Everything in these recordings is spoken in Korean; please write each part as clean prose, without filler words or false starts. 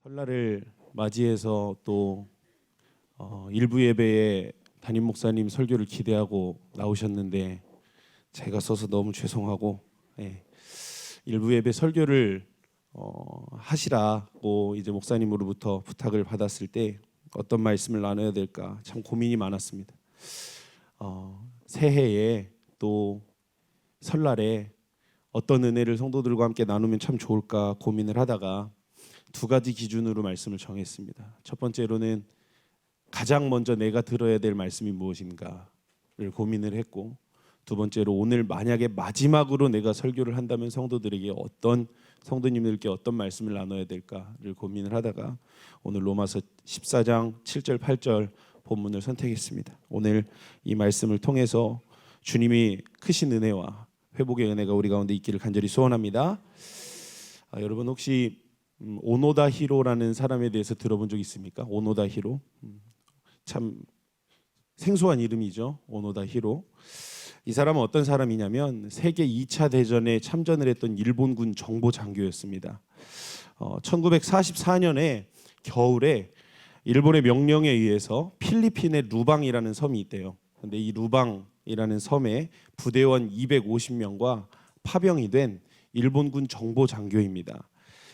설날을 맞이해서 또 일부 예배에 담임 목사님 설교를 기대하고 나오셨는데 제가 써서 너무 죄송하고 일부 예배 설교를 하시라고 이제 목사님으로부터 부탁을 받았을 때 어떤 말씀을 나눠야 될까 참 고민이 많았습니다. 새해에 또 설날에 어떤 은혜를 성도들과 함께 나누면 참 좋을까 고민을 하다가 두 가지 기준으로 말씀을 정했습니다. 첫 번째로는 가장 먼저 내가 들어야 될 말씀이 무엇인가를 고민을 했고, 두 번째로 오늘 만약에 마지막으로 내가 설교를 한다면 성도님들께 어떤 말씀을 나눠야 될까를 고민을 하다가 오늘 로마서 14장 7절 8절 본문을 선택했습니다. 오늘 이 말씀을 통해서 주님이 크신 은혜와 회복의 은혜가 우리 가운데 있기를 간절히 소원합니다. 여러분 혹시 오노다 히로라는 사람에 대해서 들어본 적 있습니까? 오노다 히로, 참 생소한 이름이죠. 오노다 히로. 이 사람은 어떤 사람이냐면 세계 2차 대전에 참전을 했던 일본군 정보 장교였습니다. 1944년에 겨울에 일본의 명령에 의해서 필리핀의 루방이라는 섬이 있대요. 근데 이 루방이라는 섬에 부대원 250명과 파병이 된 일본군 정보 장교입니다.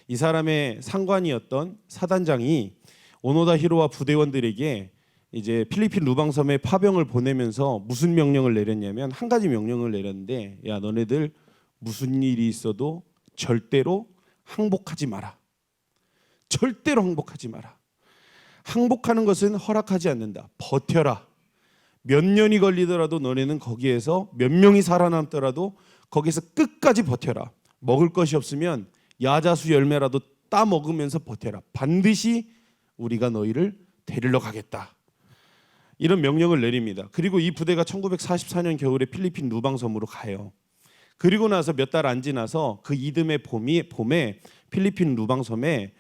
이 사람의 상관이었던 사단장이 오노다 히로와 부대원들에게 이제 필리핀 루방섬에 파병을 보내면서 무슨 명령을 내렸냐면 한 가지 명령을 내렸는데, 야 너네들 무슨 일이 있어도 절대로 항복하지 마라. 절대로 항복하지 마라. 항복하는 것은 허락하지 않는다. 버텨라. 몇 년이 걸리더라도 너네는 거기에서 몇 명이 살아남더라도 거기서 끝까지 버텨라. 먹을 것이 없으면 야자수 열매라도 따 먹으면서 버텨라. 반드시 우리가 너희를 데리러 가겠다. 이런 명령을 내립니다. 그리고 이 부대가 1944년 겨울에 필리핀 루방섬으로 가요. 그리고 나서 몇 달 안 지나서 그 이듬해 봄에 필리핀 루방섬에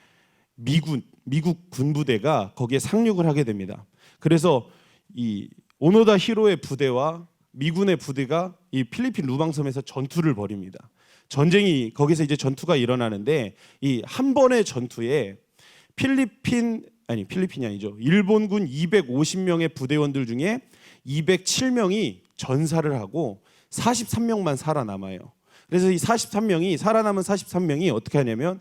미국 군부대가 거기에 상륙을 하게 됩니다. 그래서 이 오노다 히로의 부대와 미군의 부대가 이 필리핀 루방섬에서 전투를 벌입니다. 전쟁이 거기서 이제 전투가 일어나는데 이 한 번의 전투에 필리핀이 아니죠. 일본군 250명의 부대원들 중에 207명이 전사를 하고 43명만 살아남아요. 그래서 이 43명이 살아남은 43명이 어떻게 하냐면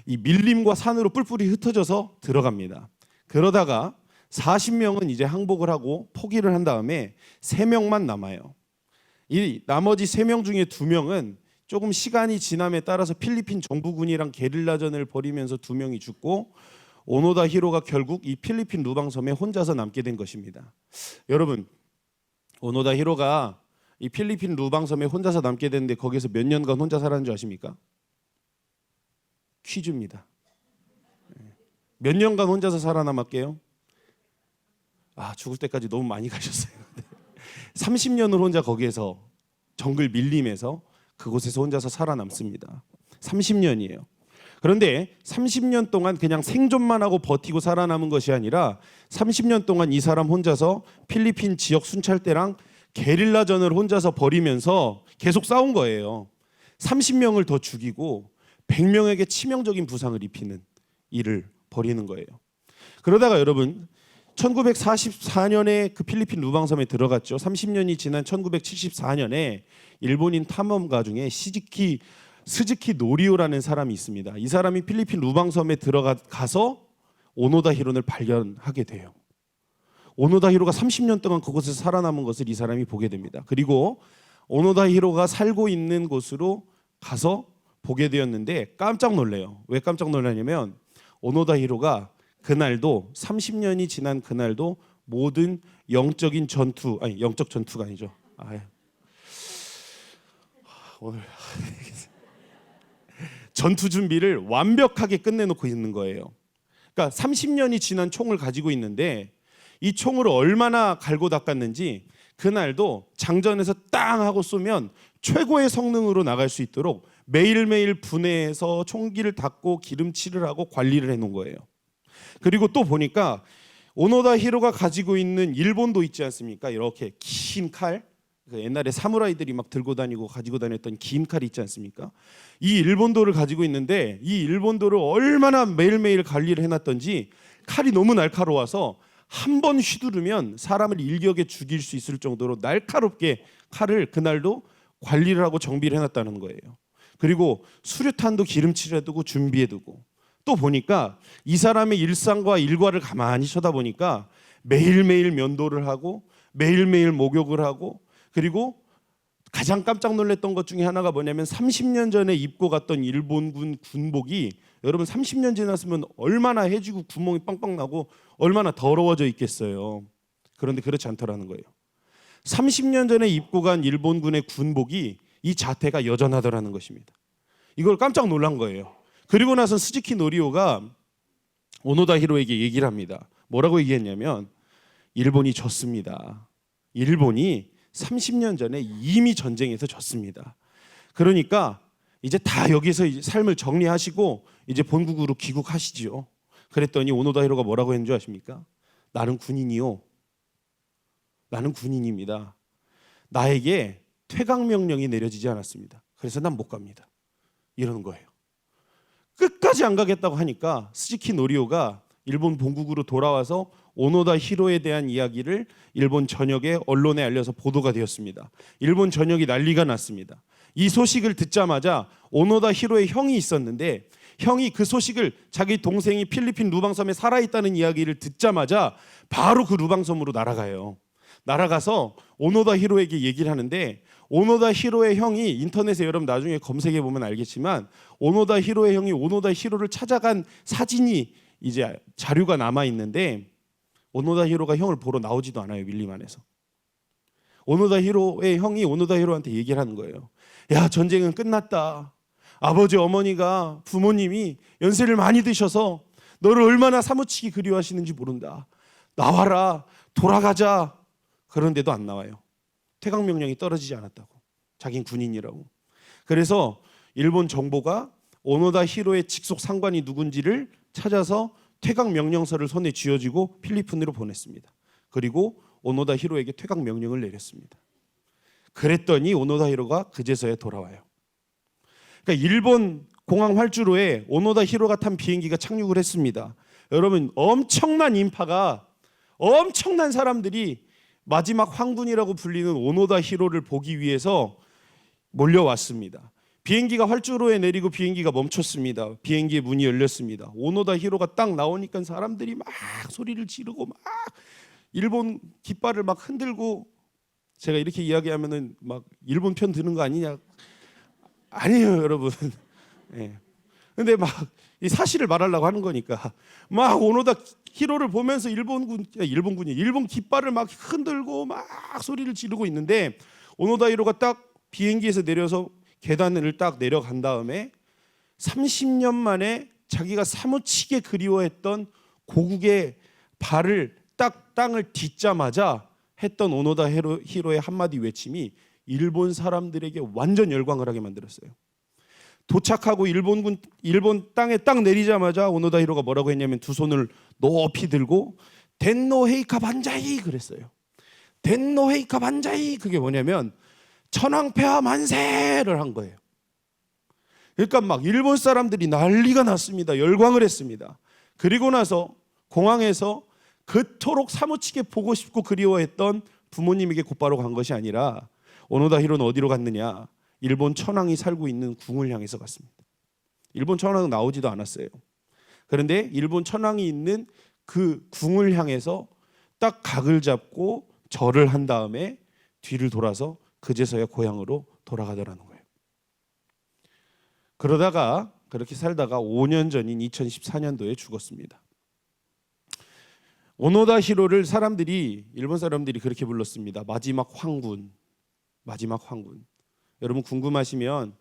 이 밀림과 산으로 뿔뿔이 흩어져서 들어갑니다. 그러다가 40명은 이제 항복을 하고 포기를 한 다음에 3명만 남아요. 이 나머지 3명 중에 2명은 조금 시간이 지남에 따라서 필리핀 정부군이랑 게릴라전을 벌이면서 2명이 죽고 오노다 히로가 결국 이 필리핀 루방섬에 혼자서 남게 된 것입니다. 여러분, 오노다 히로가 이 필리핀 루방섬에 혼자서 남게 됐는데 거기서 몇 년간 혼자 살았는 줄 아십니까? 퀴즈입니다. 몇 년간 혼자서 살아남았게요? 죽을 때까지 너무 많이 가셨어요. 30년을 혼자 거기에서 정글 밀림에서 그곳에서 혼자서 살아남습니다. 30년이에요. 그런데 30년 동안 그냥 생존만 하고 버티고 살아남은 것이 아니라 30년 동안 이 사람 혼자서 필리핀 지역 순찰대랑 게릴라전을 혼자서 벌이면서 계속 싸운 거예요. 30명을 더 죽이고 100명에게 치명적인 부상을 입히는 일을 벌이는 거예요. 그러다가 여러분 1944년에 그 필리핀 루방섬에 들어갔죠. 30년이 지난 1974년에 일본인 탐험가 중에 스즈키 노리오라는 사람이 있습니다. 이 사람이 필리핀 루방섬에 들어가서 오노다 히로를 발견하게 돼요. 오노다 히로가 30년 동안 그곳에서 살아남은 것을 이 사람이 보게 됩니다. 그리고 오노다 히로가 살고 있는 곳으로 가서 보게 되었는데 깜짝 놀래요. 왜 깜짝 놀라냐면 오노다 히로가 그날도 30년이 지난 그날도 모든 영적 전투가 아니죠. 오늘 전투 준비를 완벽하게 끝내놓고 있는 거예요. 그러니까 30년이 지난 총을 가지고 있는데 이 총을 얼마나 갈고 닦았는지 그날도 장전에서 땅 하고 쏘면 최고의 성능으로 나갈 수 있도록 매일매일 분해해서 총기를 닦고 기름칠을 하고 관리를 해놓은 거예요. 그리고 또 보니까 오노다 히로가 가지고 있는 일본도 있지 않습니까? 이렇게 긴 칼, 그 옛날에 사무라이들이 막 들고 다니고 가지고 다녔던 긴 칼이 있지 않습니까? 이 일본도를 가지고 있는데 이 일본도를 얼마나 매일매일 관리를 해놨던지 칼이 너무 날카로워서 한 번 휘두르면 사람을 일격에 죽일 수 있을 정도로 날카롭게 칼을 그날도 관리를 하고 정비를 해놨다는 거예요. 그리고 수류탄도 기름칠해두고 준비해두고, 또 보니까 이 사람의 일상과 일과를 가만히 쳐다보니까 매일매일 면도를 하고 매일매일 목욕을 하고, 그리고 가장 깜짝 놀랐던 것 중에 하나가 뭐냐면 30년 전에 입고 갔던 일본군 군복이 여러분 30년 지났으면 얼마나 해지고 구멍이 빵빵 나고 얼마나 더러워져 있겠어요. 그런데 그렇지 않더라는 거예요. 30년 전에 입고 간 일본군의 군복이 이 자태가 여전하더라는 것입니다. 이걸 깜짝 놀란 거예요. 그리고 나서 스즈키 노리오가 오노다 히로에게 얘기를 합니다. 뭐라고 얘기했냐면 일본이 졌습니다. 일본이 30년 전에 이미 전쟁에서 졌습니다. 그러니까 이제 다 여기서 삶을 정리하시고 이제 본국으로 귀국하시지요. 그랬더니 오노다 히로가 뭐라고 했는 줄 아십니까? 나는 군인이요. 나는 군인입니다. 나에게 퇴각 명령이 내려지지 않았습니다. 그래서 난 못 갑니다. 이러는 거예요. 끝까지 안 가겠다고 하니까 스즈키 노리오가 일본 본국으로 돌아와서 오노다 히로에 대한 이야기를 일본 전역의 언론에 알려서 보도가 되었습니다. 일본 전역이 난리가 났습니다. 이 소식을 듣자마자 오노다 히로의 형이 있었는데 형이 그 소식을 자기 동생이 필리핀 루방섬에 살아있다는 이야기를 듣자마자 바로 그 루방섬으로 날아가요. 날아가서 오노다 히로에게 얘기를 하는데 오노다 히로의 형이 인터넷에 여러분 나중에 검색해 보면 알겠지만 오노다 히로의 형이 오노다 히로를 찾아간 사진이 이제 자료가 남아 있는데 오노다 히로가 형을 보러 나오지도 않아요. 밀림안에서. 오노다 히로의 형이 오노다 히로한테 얘기를 하는 거예요. 야, 전쟁은 끝났다. 아버지 어머니가 부모님이 연세를 많이 드셔서 너를 얼마나 사무치게 그리워하시는지 모른다. 나와라. 돌아가자. 그런데도 안 나와요. 퇴각 명령이 떨어지지 않았다고. 자긴 군인이라고. 그래서 일본 정보가 오노다 히로의 직속 상관이 누군지를 찾아서 퇴각 명령서를 손에 쥐어쥐고 필리핀으로 보냈습니다. 그리고 오노다 히로에게 퇴각 명령을 내렸습니다. 그랬더니 오노다 히로가 그제서야 돌아와요. 그러니까 일본 공항 활주로에 오노다 히로가 탄 비행기가 착륙을 했습니다. 여러분 엄청난 인파가, 엄청난 사람들이 마지막 황군이라고 불리는 오노다 히로를 보기 위해서 몰려왔습니다. 비행기가 활주로에 내리고 비행기가 멈췄습니다. 비행기의 문이 열렸습니다. 오노다 히로가 딱 나오니까 사람들이 막 소리를 지르고 막 일본 깃발을 막 흔들고, 제가 이렇게 이야기하면은 막 일본 편 드는 거 아니냐? 아니에요, 여러분. 예. 근데 막 이 사실을 말하려고 하는 거니까 막 오노다 히로를 보면서 일본 깃발을 막 흔들고 막 소리를 지르고 있는데 오노다 히로가 딱 비행기에서 내려서 계단을 딱 내려간 다음에 30년 만에 자기가 사무치게 그리워했던 고국의 발을 딱 땅을 딛자마자 했던 오노다 히로의 한마디 외침이 일본 사람들에게 완전 열광을 하게 만들었어요. 도착하고 일본 땅에 딱 내리자마자 오노다 히로가 뭐라고 했냐면 두 손을 높이 들고 덴노 헤이카 반자이 그랬어요. 덴노 헤이카 반자이, 그게 뭐냐면 천황폐하 만세를 한 거예요. 그러니까 막 일본 사람들이 난리가 났습니다. 열광을 했습니다. 그리고 나서 공항에서 그토록 사무치게 보고 싶고 그리워했던 부모님에게 곧바로 간 것이 아니라 오노다 히로는 어디로 갔느냐? 일본 천황이 살고 있는 궁을 향해서 갔습니다. 일본 천황은 나오지도 않았어요. 그런데 일본 천황이 있는 그 궁을 향해서 딱 각을 잡고 절을 한 다음에 뒤를 돌아서 그제서야 고향으로 돌아가더라는 거예요. 그러다가 그렇게 살다가 5년 전인 2014년도에 죽었습니다. 오노다 히로를 일본 사람들이 그렇게 불렀습니다. 마지막 황군. 마지막 황군. 여러분 궁금하시면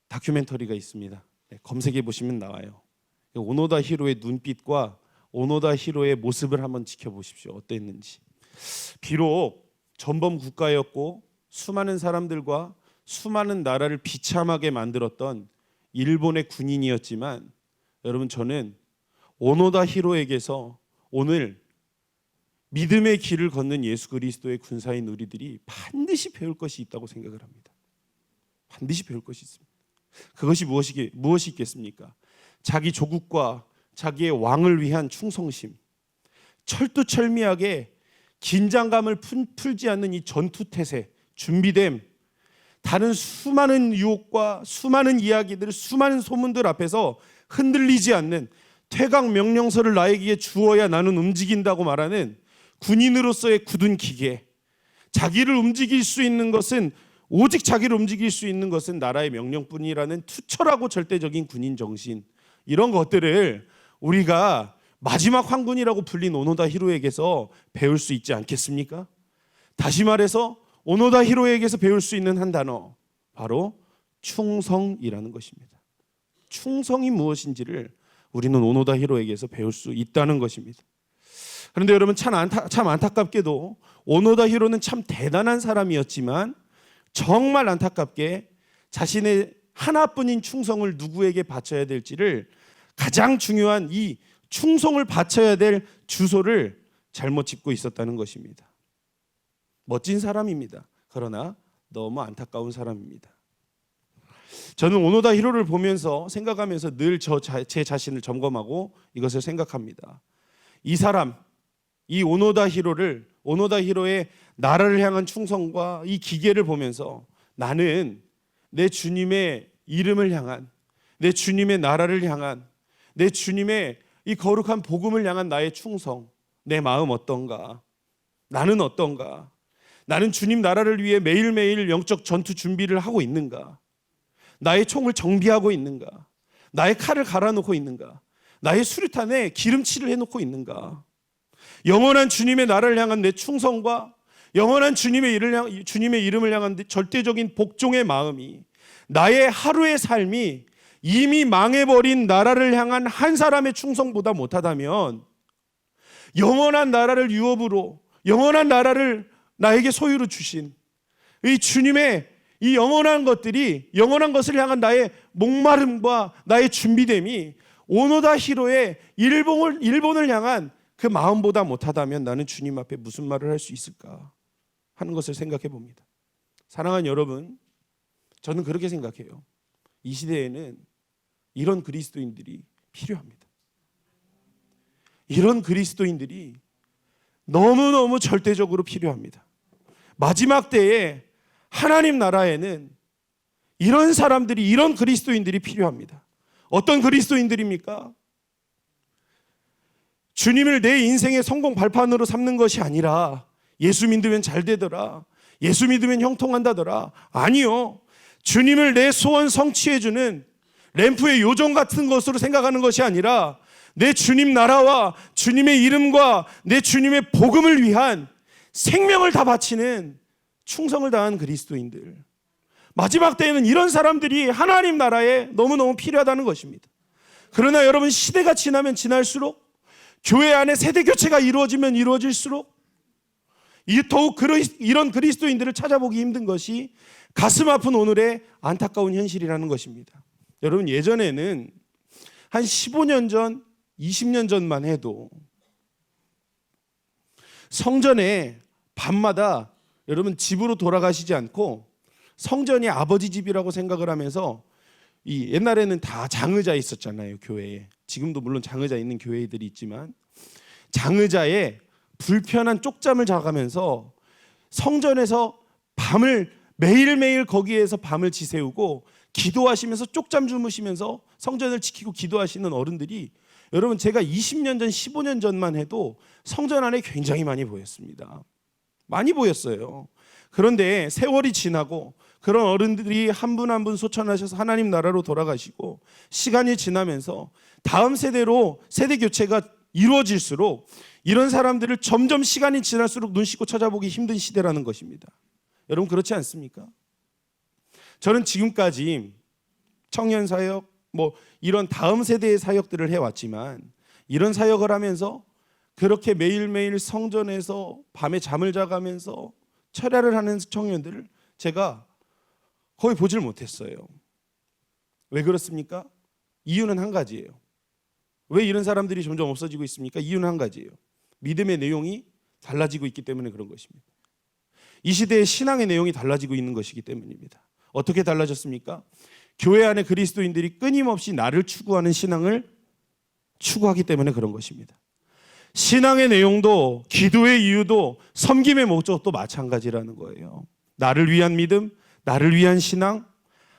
다큐멘터리가 있습니다. 검색해 보시면 나와요. 오노다 히로의 눈빛과 오노다 히로의 모습을 한번 지켜보십시오. 어땠는지. 비록 전범 국가였고 수많은 사람들과 수많은 나라를 비참하게 만들었던 일본의 군인이었지만 여러분 저는 오노다 히로에게서 오늘 믿음의 길을 걷는 예수 그리스도의 군사인 우리들이 반드시 배울 것이 있다고 생각을 합니다. 반드시 배울 것이 있습니다. 그것이 무엇이 있겠습니까? 자기 조국과 자기의 왕을 위한 충성심, 철두철미하게 긴장감을 풀지 않는 이 전투태세, 준비됨, 다른 수많은 유혹과 수많은 이야기들, 수많은 소문들 앞에서 흔들리지 않는 퇴각 명령서를 나에게 주어야 나는 움직인다고 말하는 군인으로서의 굳은 기계, 자기를 움직일 수 있는 것은 오직 자기를 움직일 수 있는 것은 나라의 명령뿐이라는 투철하고 절대적인 군인 정신, 이런 것들을 우리가 마지막 황군이라고 불린 오노다 히로에게서 배울 수 있지 않겠습니까? 다시 말해서 오노다 히로에게서 배울 수 있는 한 단어, 바로 충성이라는 것입니다. 충성이 무엇인지를 우리는 오노다 히로에게서 배울 수 있다는 것입니다. 그런데 여러분, 참 안타깝게도 오노다 히로는 참 대단한 사람이었지만 정말 안타깝게 자신의 하나뿐인 충성을 누구에게 바쳐야 될지를, 가장 중요한 이 충성을 바쳐야 될 주소를 잘못 짚고 있었다는 것입니다. 멋진 사람입니다. 그러나 너무 안타까운 사람입니다. 저는 오노다 히로를 보면서 생각하면서 늘 제 자신을 점검하고 이것을 생각합니다. 이 사람, 이 오노다 히로의 나라를 향한 충성과 이 기계를 보면서 나는 내 주님의 이름을 향한, 내 주님의 나라를 향한, 내 주님의 이 거룩한 복음을 향한 나의 충성, 내 마음 어떤가? 나는 어떤가? 나는 주님 나라를 위해 매일매일 영적 전투 준비를 하고 있는가? 나의 총을 정비하고 있는가? 나의 칼을 갈아놓고 있는가? 나의 수류탄에 기름칠을 해놓고 있는가? 영원한 주님의 나라를 향한 내 충성과 영원한 주님의 이름을 향한 절대적인 복종의 마음이, 나의 하루의 삶이 이미 망해버린 나라를 향한 한 사람의 충성보다 못하다면, 영원한 나라를 유업으로, 영원한 나라를 나에게 소유로 주신 이 주님의 이 영원한 것들이, 영원한 것을 향한 나의 목마름과 나의 준비됨이 오노다 히로의 일본을 향한 그 마음보다 못하다면 나는 주님 앞에 무슨 말을 할 수 있을까 하는 것을 생각해 봅니다. 사랑하는 여러분, 저는 그렇게 생각해요. 이 시대에는 이런 그리스도인들이 필요합니다. 이런 그리스도인들이 너무너무 절대적으로 필요합니다. 마지막 때에 하나님 나라에는 이런 사람들이, 이런 그리스도인들이 필요합니다. 어떤 그리스도인들입니까? 주님을 내 인생의 성공 발판으로 삼는 것이 아니라 예수 믿으면 잘 되더라, 예수 믿으면 형통한다더라, 아니요, 주님을 내 소원 성취해주는 램프의 요정 같은 것으로 생각하는 것이 아니라 내 주님 나라와 주님의 이름과 내 주님의 복음을 위한 생명을 다 바치는 충성을 다한 그리스도인들, 마지막 때에는 이런 사람들이 하나님 나라에 너무너무 필요하다는 것입니다. 그러나 여러분, 시대가 지나면 지날수록, 교회 안에 세대 교체가 이루어지면 이루어질수록 더욱 이런 그리스도인들을 찾아보기 힘든 것이 가슴 아픈 오늘의 안타까운 현실이라는 것입니다. 여러분, 예전에는 한 15년 전, 20년 전만 해도 성전에 밤마다 여러분 집으로 돌아가시지 않고 성전이 아버지 집이라고 생각을 하면서, 이 옛날에는 다 장의자 있었잖아요, 교회에. 지금도 물론 장의자 있는 교회들이 있지만 장의자에 불편한 쪽잠을 자가면서 성전에서 밤을 매일매일 거기에서 밤을 지새우고 기도하시면서 쪽잠 주무시면서 성전을 지키고 기도하시는 어른들이, 여러분, 제가 20년 전, 15년 전만 해도 성전 안에 굉장히 많이 보였습니다. 많이 보였어요. 그런데 세월이 지나고 그런 어른들이 한 분 한 분 소천하셔서 하나님 나라로 돌아가시고 시간이 지나면서 다음 세대로 세대 교체가 이루어질수록 이런 사람들을 점점 시간이 지날수록 눈 씻고 찾아보기 힘든 시대라는 것입니다. 여러분, 그렇지 않습니까? 저는 지금까지 청년 사역, 이런 다음 세대의 사역들을 해왔지만, 이런 사역을 하면서 그렇게 매일매일 성전에서 밤에 잠을 자가면서 철야를 하는 청년들을 제가 거의 보질 못했어요. 왜 그렇습니까? 이유는 한 가지예요. 왜 이런 사람들이 점점 없어지고 있습니까? 이유는 한 가지예요. 믿음의 내용이 달라지고 있기 때문에 그런 것입니다. 이 시대의 신앙의 내용이 달라지고 있는 것이기 때문입니다. 어떻게 달라졌습니까? 교회 안에 그리스도인들이 끊임없이 나를 추구하는 신앙을 추구하기 때문에 그런 것입니다. 신앙의 내용도 기도의 이유도 섬김의 목적도 마찬가지라는 거예요. 나를 위한 믿음, 나를 위한 신앙,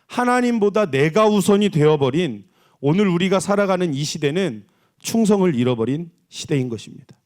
하나님보다 내가 우선이 되어버린 오늘 우리가 살아가는 이 시대는 충성을 잃어버린 시대인 것입니다.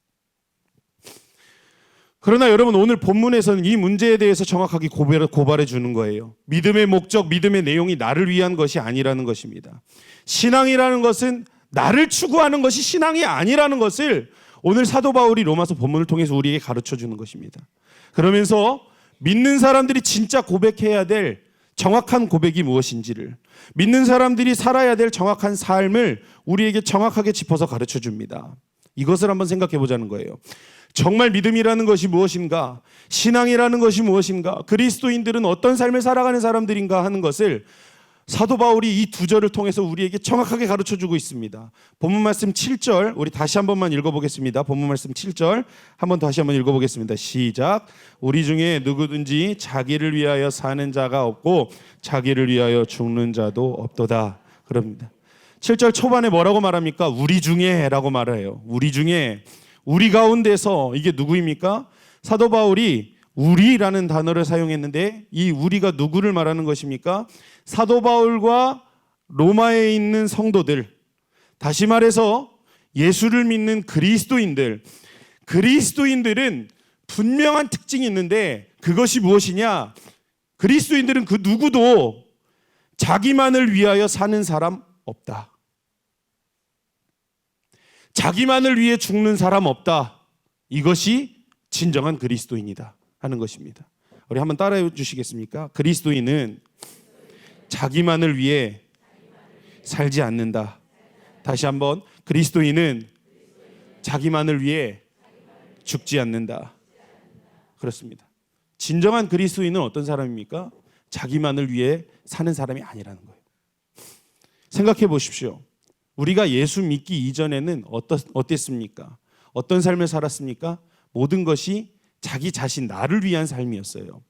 그러나 여러분, 오늘 본문에서는 이 문제에 대해서 정확하게 고발해 주는 거예요. 믿음의 목적, 믿음의 내용이 나를 위한 것이 아니라는 것입니다. 신앙이라는 것은 나를 추구하는 것이 신앙이 아니라는 것을 오늘 사도 바울이 로마서 본문을 통해서 우리에게 가르쳐 주는 것입니다. 그러면서 믿는 사람들이 진짜 고백해야 될 정확한 고백이 무엇인지를, 믿는 사람들이 살아야 될 정확한 삶을 우리에게 정확하게 짚어서 가르쳐 줍니다. 이것을 한번 생각해 보자는 거예요. 정말 믿음이라는 것이 무엇인가? 신앙이라는 것이 무엇인가? 그리스도인들은 어떤 삶을 살아가는 사람들인가 하는 것을 사도 바울이 이 두 절을 통해서 우리에게 정확하게 가르쳐주고 있습니다. 본문 말씀 7절 우리 다시 한 번만 읽어보겠습니다. 본문 말씀 7절 한번 다시 한번 읽어보겠습니다. 시작. 우리 중에 누구든지 자기를 위하여 사는 자가 없고 자기를 위하여 죽는 자도 없도다. 그럽니다. 7절 초반에 뭐라고 말합니까? 우리 중에 라고 말해요. 우리 중에, 우리 가운데서, 이게 누구입니까? 사도 바울이 우리라는 단어를 사용했는데 이 우리가 누구를 말하는 것입니까? 사도 바울과 로마에 있는 성도들, 다시 말해서 예수를 믿는 그리스도인들, 그리스도인들은 분명한 특징이 있는데 그것이 무엇이냐? 그리스도인들은 그 누구도 자기만을 위하여 사는 사람 없다. 자기만을 위해 죽는 사람 없다. 이것이 진정한 그리스도인이다 하는 것입니다. 우리 한번 따라해 주시겠습니까? 그리스도인은 자기만을 위해 살지 않는다. 다시 한번, 그리스도인은 자기만을 위해 죽지 않는다. 그렇습니다. 진정한 그리스도인은 어떤 사람입니까? 자기만을 위해 사는 사람이 아니라는 거예요. 생각해 보십시오. 우리가 예수 믿기 이전에는 어땠습니까? 어떤 삶을 살았습니까? 모든 것이 자기 자신, 나를 위한 삶이었어요.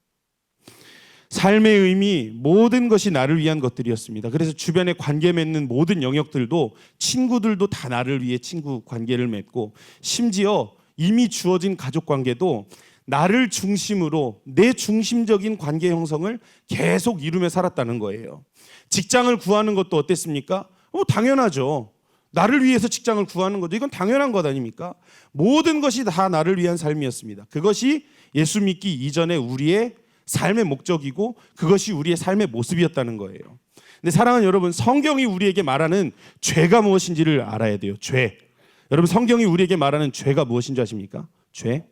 삶의 의미, 모든 것이 나를 위한 것들이었습니다. 그래서 주변에 관계 맺는 모든 영역들도, 친구들도 다 나를 위해 친구 관계를 맺고, 심지어 이미 주어진 가족 관계도 나를 중심으로 내 중심적인 관계 형성을 계속 이루며 살았다는 거예요. 직장을 구하는 것도 어땠습니까? 당연하죠. 나를 위해서 직장을 구하는 것도 이건 당연한 것 아닙니까? 모든 것이 다 나를 위한 삶이었습니다. 그것이 예수 믿기 이전에 우리의 삶의 목적이고 그것이 우리의 삶의 모습이었다는 거예요. 근데 사랑하는 여러분, 성경이 우리에게 말하는 죄가 무엇인지를 알아야 돼요. 죄. 여러분, 성경이 우리에게 말하는 죄가 무엇인지 아십니까? 죄.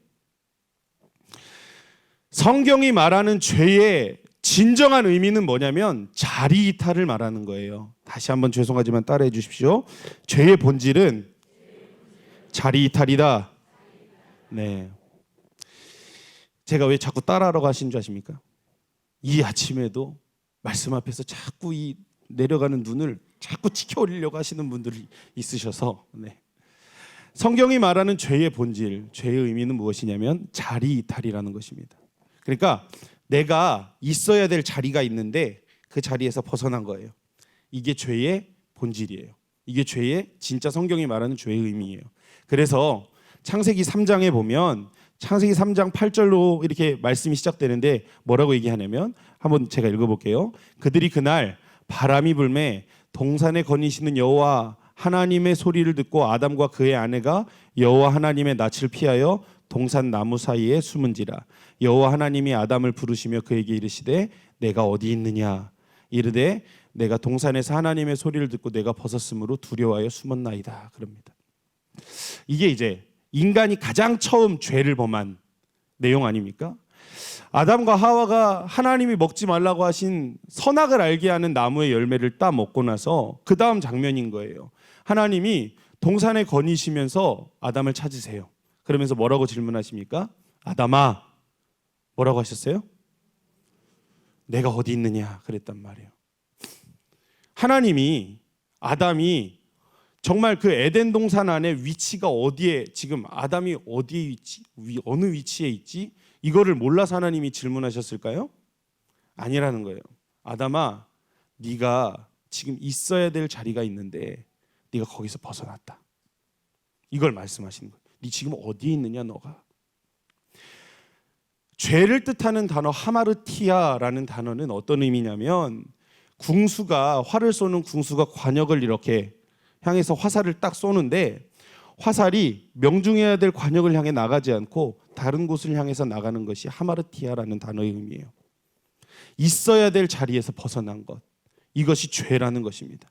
성경이 말하는 죄의 진정한 의미는 뭐냐면 자리 이탈을 말하는 거예요. 다시 한번 죄송하지만 따라해 주십시오. 죄의 본질은 자리 이탈이다. 네. 제가 왜 자꾸 따라하라고 하신 줄 아십니까? 이 아침에도 말씀 앞에서 자꾸 이 내려가는 눈을 자꾸 지켜오려고 하시는 분들이 있으셔서, 네. 성경이 말하는 죄의 본질, 죄의 의미는 무엇이냐면 자리 이탈이라는 것입니다. 그러니까 내가 있어야 될 자리가 있는데 그 자리에서 벗어난 거예요. 이게 죄의 본질이에요. 이게 죄의, 진짜 성경이 말하는 죄의 의미예요. 그래서 창세기 3장에 보면 창세기 3장 8절로 이렇게 말씀이 시작되는데 뭐라고 얘기하냐면, 한번 제가 읽어볼게요. 그들이 그날 바람이 불매 동산에 거니시는 여호와 하나님의 소리를 듣고 아담과 그의 아내가 여호와 하나님의 낯을 피하여 동산 나무 사이에 숨은지라. 여호와 하나님이 아담을 부르시며 그에게 이르시되 내가 어디 있느냐. 이르되 내가 동산에서 하나님의 소리를 듣고 내가 벗었으므로 두려워하여 숨었나이다. 그럽니다. 이게 이제 인간이 가장 처음 죄를 범한 내용 아닙니까? 아담과 하와가 하나님이 먹지 말라고 하신 선악을 알게 하는 나무의 열매를 따 먹고 나서 그 다음 장면인 거예요. 하나님이 동산에 거니시면서 아담을 찾으세요. 그러면서 뭐라고 질문하십니까? 아담아, 뭐라고 하셨어요? 내가 어디 있느냐 그랬단 말이에요. 하나님이, 아담이 정말 그 에덴 동산 안에 위치가 어디에, 지금 아담이 어디에 있지, 어느 위치에 있지, 이거를 몰라서 하나님이 질문하셨을까요? 아니라는 거예요. 아담아, 네가 지금 있어야 될 자리가 있는데 네가 거기서 벗어났다. 이걸 말씀하시는 거예요. 네 지금 어디에 있느냐 너가. 죄를 뜻하는 단어 하마르티아라는 단어는 어떤 의미냐면, 궁수가, 활을 쏘는 궁수가 관역을 이렇게 향해서 화살을 딱 쏘는데 화살이 명중해야 될 관역을 향해 나가지 않고 다른 곳을 향해서 나가는 것이 하마르티아라는 단어의 의미예요. 있어야 될 자리에서 벗어난 것, 이것이 죄라는 것입니다.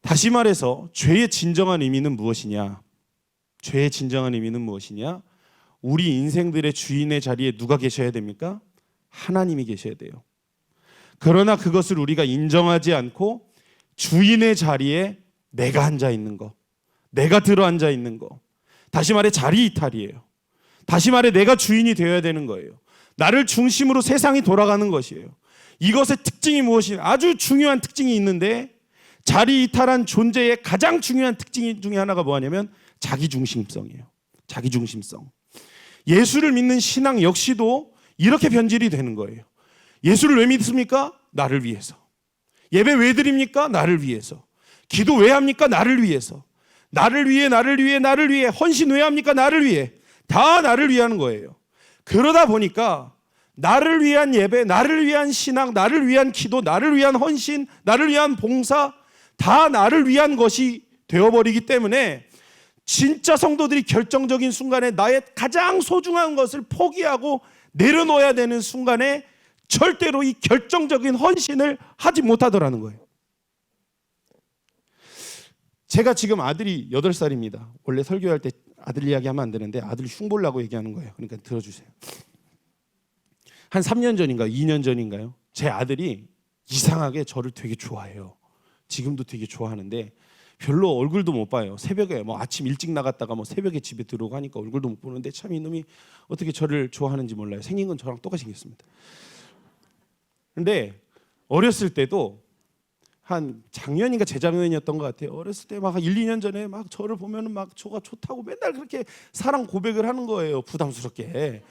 다시 말해서 죄의 진정한 의미는 무엇이냐? 죄의 진정한 의미는 무엇이냐? 우리 인생들의 주인의 자리에 누가 계셔야 됩니까? 하나님이 계셔야 돼요. 그러나 그것을 우리가 인정하지 않고 주인의 자리에 내가 앉아 있는 거, 내가 들어 앉아 있는 거, 다시 말해 자리 이탈이에요. 다시 말해 내가 주인이 되어야 되는 거예요. 나를 중심으로 세상이 돌아가는 것이에요. 이것의 특징이 무엇이냐? 아주 중요한 특징이 있는데, 자리 이탈한 존재의 가장 중요한 특징 중에 하나가 뭐냐면 자기중심성이에요. 자기중심성. 예수를 믿는 신앙 역시도 이렇게 변질이 되는 거예요. 예수를 왜 믿습니까? 나를 위해서. 예배 왜 드립니까? 나를 위해서. 기도 왜 합니까? 나를 위해서. 나를 위해, 나를 위해, 나를 위해. 헌신 왜 합니까? 나를 위해. 다 나를 위하는 거예요. 그러다 보니까 나를 위한 예배, 나를 위한 신앙, 나를 위한 기도, 나를 위한 헌신, 나를 위한 봉사, 다 나를 위한 것이 되어버리기 때문에 진짜 성도들이 결정적인 순간에 나의 가장 소중한 것을 포기하고 내려놓아야 되는 순간에 절대로 이 결정적인 헌신을 하지 못하더라는 거예요. 제가 지금 아들이 8살입니다. 원래 설교할 때 아들 이야기하면 안 되는데 아들 흉보려고 얘기하는 거예요. 그러니까 들어주세요. 한 3년 전인가 2년 전인가요? 제 아들이 이상하게 저를 되게 좋아해요. 지금도 되게 좋아하는데 별로 얼굴도 못 봐요. 새벽에 뭐 아침 일찍 나갔다가 뭐 새벽에 집에 들어오고 하니까 얼굴도 못 보는데 참 이놈이 어떻게 저를 좋아하는지 몰라요. 생긴 건 저랑 똑같이 생겼습니다. 근데 어렸을 때도 한 작년인가 재작년이었던 것 같아요. 어렸을 때 막 1, 2년 전에 막 저를 보면은 막 저가 좋다고 맨날 그렇게 사랑 고백을 하는 거예요. 부담스럽게.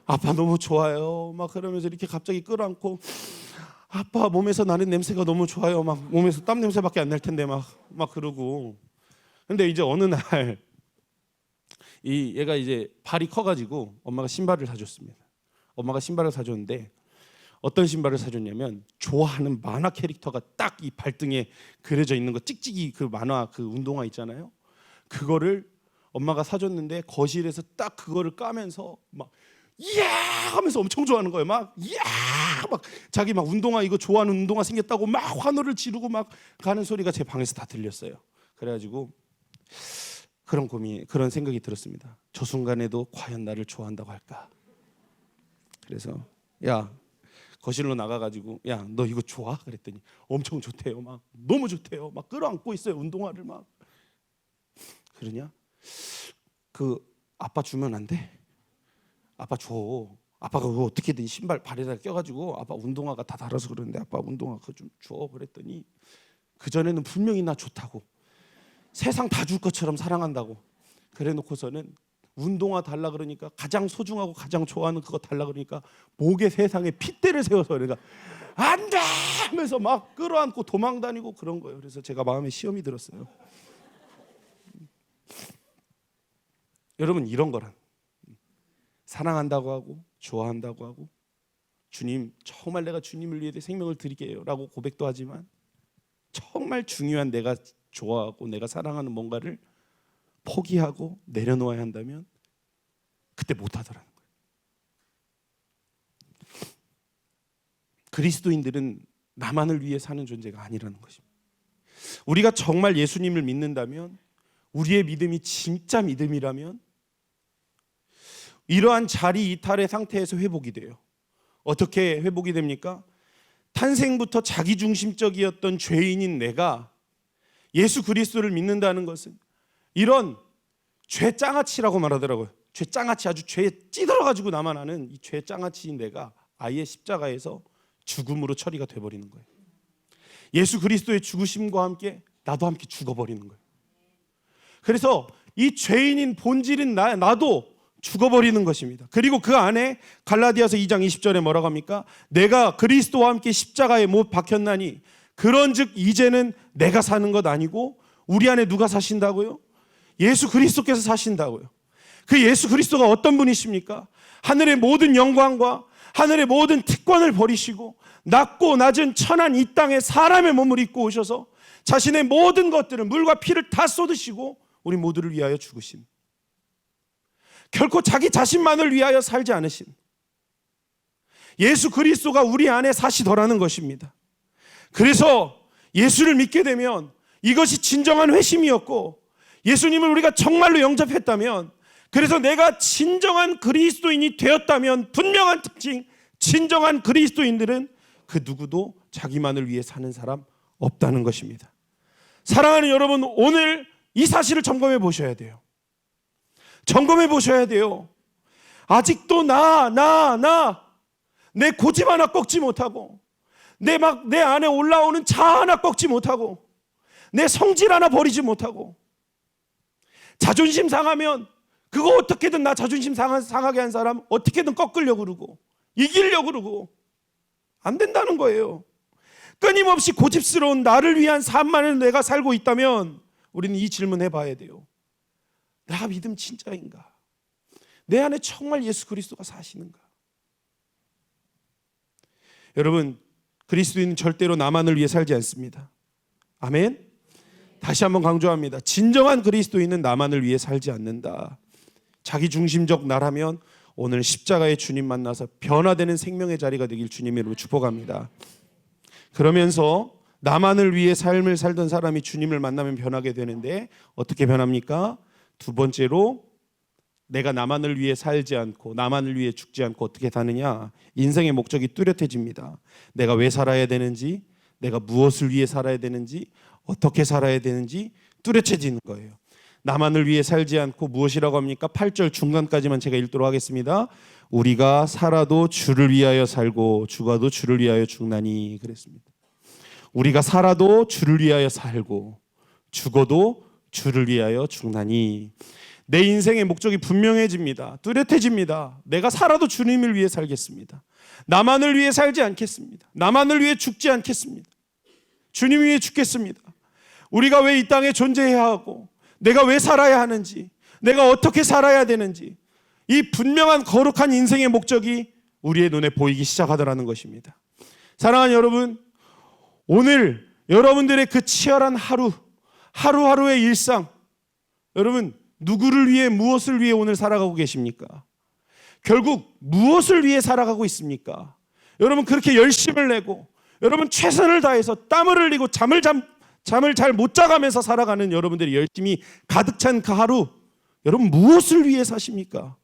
아빠 너무 좋아요. 막 그러면서 이렇게 갑자기 끌어안고 아빠 몸에서 나는 냄새가 너무 좋아요. 막 몸에서 땀 냄새밖에 안 날 텐데 막 그러고. 근데 이제 어느 날 이 얘가 이제 발이 커가지고 엄마가 신발을 사줬습니다. 엄마가 신발을 사줬는데 어떤 신발을 사줬냐면 좋아하는 만화 캐릭터가 딱 이 발등에 그려져 있는 거, 찍찍이 그 만화 그 운동화 있잖아요. 그거를 엄마가 사줬는데 거실에서 딱 그거를 까면서 막 이야 하면서 엄청 좋아하는 거예요. 막 이야 막 자기 막 운동화 이거 좋아하는 운동화 생겼다고 막 환호를 지르고 막 가는 소리가 제 방에서 다 들렸어요. 그래가지고 그런 생각이 들었습니다. 저 순간에도 과연 나를 좋아한다고 할까? 그래서 야 거실로 나가가지고 야 너 이거 좋아? 그랬더니 엄청 좋대요. 막 너무 좋대요. 막 끌어안고 있어요. 운동화를 막. 그러냐? 그 아빠 주면 안 돼? 아빠 줘. 아빠가 그거 어떻게든 신발 발에다 껴가지고 아빠 운동화가 다 달아서 그러는데 아빠 운동화 그거 좀 줘. 그랬더니 그전에는 분명히 나 좋다고 세상 다 줄 것처럼 사랑한다고 그래놓고서는 운동화 달라 그러니까 가장 소중하고 가장 좋아하는 그거 달라 그러니까 목에 세상에 핏대를 세워서 내가 안 돼! 하면서 막 끌어안고 도망다니고 그런 거예요. 그래서 제가 마음에 시험이 들었어요. 여러분 이런 거란 사랑한다고 하고 좋아한다고 하고 주님 정말 내가 주님을 위해 생명을 드릴게요 라고 고백도 하지만 정말 중요한 내가 좋아하고 내가 사랑하는 뭔가를 포기하고 내려놓아야 한다면 그때 못하더라는 거예요. 그리스도인들은 나만을 위해 사는 존재가 아니라는 것입니다. 우리가 정말 예수님을 믿는다면 우리의 믿음이 진짜 믿음이라면 이러한 자리 이탈의 상태에서 회복이 돼요. 어떻게 회복이 됩니까? 탄생부터 자기중심적이었던 죄인인 내가 예수 그리스도를 믿는다는 것은 이런 죄장아치라고 말하더라고요. 죄장아치 아주 죄에 찌들어가지고 나만 아는 이 죄장아치인 내가 아예 십자가에서 죽음으로 처리가 돼버리는 거예요. 예수 그리스도의 죽으심과 함께 나도 함께 죽어버리는 거예요. 그래서 이 죄인인 본질인 나도 죽어버리는 것입니다. 그리고 그 안에 갈라디아서 2장 20절에 뭐라고 합니까? 내가 그리스도와 함께 십자가에 못 박혔나니 그런즉 이제는 내가 사는 것 아니고 우리 안에 누가 사신다고요? 예수 그리스도께서 사신다고요. 그 예수 그리스도가 어떤 분이십니까? 하늘의 모든 영광과 하늘의 모든 특권을 버리시고 낮고 낮은 천한 이 땅에 사람의 몸을 입고 오셔서 자신의 모든 것들을 물과 피를 다 쏟으시고 우리 모두를 위하여 죽으신, 결코 자기 자신만을 위하여 살지 않으신 예수 그리스도가 우리 안에 사시더라는 것입니다. 그래서 예수를 믿게 되면 이것이 진정한 회심이었고 예수님을 우리가 정말로 영접했다면, 그래서 내가 진정한 그리스도인이 되었다면 분명한 특징, 진정한 그리스도인들은 그 누구도 자기만을 위해 사는 사람 없다는 것입니다. 사랑하는 여러분, 오늘 이 사실을 점검해 보셔야 돼요. 점검해 보셔야 돼요. 아직도 내 고집 하나 꺾지 못하고 내 안에 올라오는 자 하나 꺾지 못하고 내 성질 하나 버리지 못하고 자존심 상하면 그거 어떻게든 나 자존심 상하게 한 사람 어떻게든 꺾으려고 그러고 이기려고 그러고 안 된다는 거예요. 끊임없이 고집스러운 나를 위한 삶만을 내가 살고 있다면 우리는 이 질문해 봐야 돼요. 나 믿음 진짜인가? 내 안에 정말 예수 그리스도가 사시는가? 여러분, 그리스도인은 절대로 나만을 위해 살지 않습니다. 아멘? 다시 한번 강조합니다. 진정한 그리스도인은 나만을 위해 살지 않는다. 자기중심적 나라면 오늘 십자가의 주님 만나서 변화되는 생명의 자리가 되길 주님의 이름으로 축복합니다. 그러면서 나만을 위해 삶을 살던 사람이 주님을 만나면 변하게 되는데 어떻게 변합니까? 두 번째로 내가 나만을 위해 살지 않고 나만을 위해 죽지 않고 어떻게 사느냐? 인생의 목적이 뚜렷해집니다. 내가 왜 살아야 되는지, 내가 무엇을 위해 살아야 되는지, 어떻게 살아야 되는지 뚜렷해지는 거예요. 나만을 위해 살지 않고 무엇이라고 합니까? 8절 중간까지만 제가 읽도록 하겠습니다. 우리가 살아도 주를 위하여 살고 죽어도 주를 위하여 죽나니 그랬습니다. 우리가 살아도 주를 위하여 살고 죽어도 주를 위하여 죽나니, 내 인생의 목적이 분명해집니다. 뚜렷해집니다. 내가 살아도 주님을 위해 살겠습니다. 나만을 위해 살지 않겠습니다. 나만을 위해 죽지 않겠습니다. 주님 위해 죽겠습니다. 우리가 왜 이 땅에 존재해야 하고 내가 왜 살아야 하는지, 내가 어떻게 살아야 되는지, 이 분명한 거룩한 인생의 목적이 우리의 눈에 보이기 시작하더라는 것입니다. 사랑하는 여러분, 오늘 여러분들의 그 치열한 하루하루의 일상, 여러분 누구를 위해 무엇을 위해 오늘 살아가고 계십니까? 결국 무엇을 위해 살아가고 있습니까? 여러분 그렇게 열심을 내고 여러분 최선을 다해서 땀을 흘리고 잠을 잘 못 자가면서 살아가는 여러분들이 열심히 가득 찬 그 하루, 여러분 무엇을 위해 사십니까?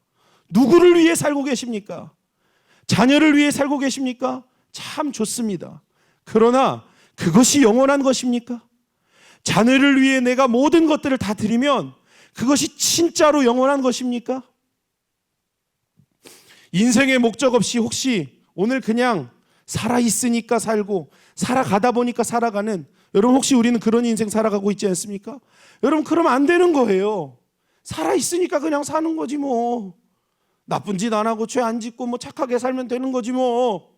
누구를 위해 살고 계십니까? 자녀를 위해 살고 계십니까? 참 좋습니다. 그러나 그것이 영원한 것입니까? 자녀를 위해 내가 모든 것들을 다 드리면 그것이 진짜로 영원한 것입니까? 인생의 목적 없이 혹시 오늘 그냥 살아있으니까 살고 살아가다 보니까 살아가는, 여러분 혹시 우리는 그런 인생 살아가고 있지 않습니까? 여러분 그러면 안 되는 거예요. 살아있으니까 그냥 사는 거지 뭐. 나쁜 짓 안 하고 죄 안 짓고 뭐 착하게 살면 되는 거지 뭐.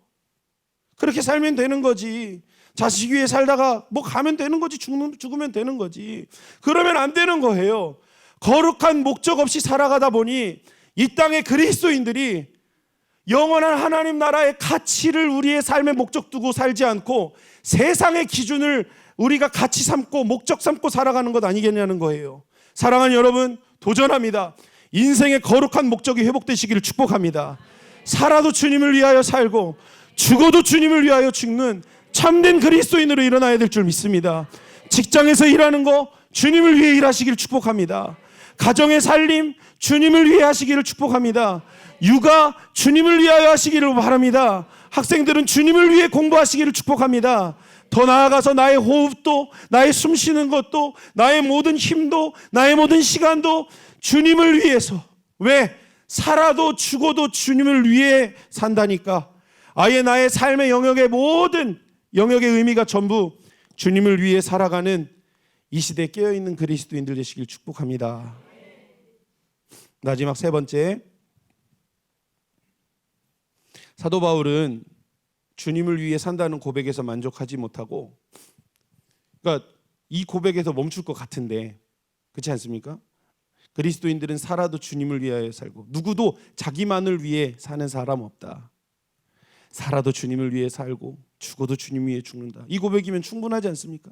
그렇게 살면 되는 거지. 자식 위해 살다가 뭐 가면 되는 거지. 죽으면 되는 거지. 그러면 안 되는 거예요. 거룩한 목적 없이 살아가다 보니 이 땅의 그리스도인들이 영원한 하나님 나라의 가치를 우리의 삶의 목적 두고 살지 않고 세상의 기준을 우리가 가치 삼고 목적 삼고 살아가는 것 아니겠냐는 거예요. 사랑하는 여러분, 도전합니다. 인생의 거룩한 목적이 회복되시기를 축복합니다. 살아도 주님을 위하여 살고 죽어도 주님을 위하여 죽는 참된 그리스도인으로 일어나야 될 줄 믿습니다. 직장에서 일하는 거 주님을 위해 일하시기를 축복합니다. 가정의 살림 주님을 위해 하시기를 축복합니다. 육아 주님을 위하여 하시기를 바랍니다. 학생들은 주님을 위해 공부하시기를 축복합니다. 더 나아가서 나의 호흡도, 나의 숨 쉬는 것도, 나의 모든 힘도, 나의 모든 시간도 주님을 위해서. 왜? 살아도 죽어도 주님을 위해 산다니까. 아예 나의 삶의 영역의 모든 영역의 의미가 전부 주님을 위해 살아가는 이 시대에 깨어있는 그리스도인들 되시길 축복합니다. 마지막 세 번째, 사도 바울은 주님을 위해 산다는 고백에서 만족하지 못하고, 그러니까 이 고백에서 멈출 것 같은데 그렇지 않습니까? 그리스도인들은 살아도 주님을 위하여 살고 누구도 자기만을 위해 사는 사람 없다. 살아도 주님을 위해 살고 죽어도 주님 위해 죽는다. 이 고백이면 충분하지 않습니까?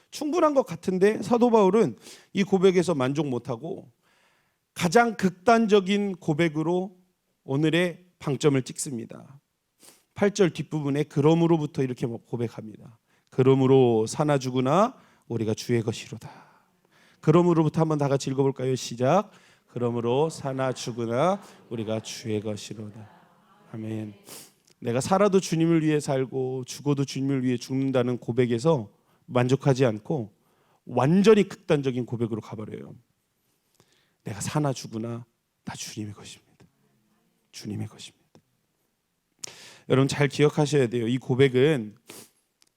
충분한 것 같은데 사도 바울은 이 고백에서 만족 못하고 가장 극단적인 고백으로 오늘의 방점을 찍습니다. 8절 뒷부분에 그러므로부터 이렇게 고백합니다. 그러므로 사나 죽으나 우리가 주의 것이로다. 그러므로부터 한번 다 같이 읽어볼까요? 시작. 그러므로 사나 죽으나 우리가 주의 것이로다. 아멘. 내가 살아도 주님을 위해 살고 죽어도 주님을 위해 죽는다는 고백에서 만족하지 않고 완전히 극단적인 고백으로 가버려요. 내가 사나 죽으나 다 주님의 것입니다. 주님의 것입니다. 여러분 잘 기억하셔야 돼요. 이 고백은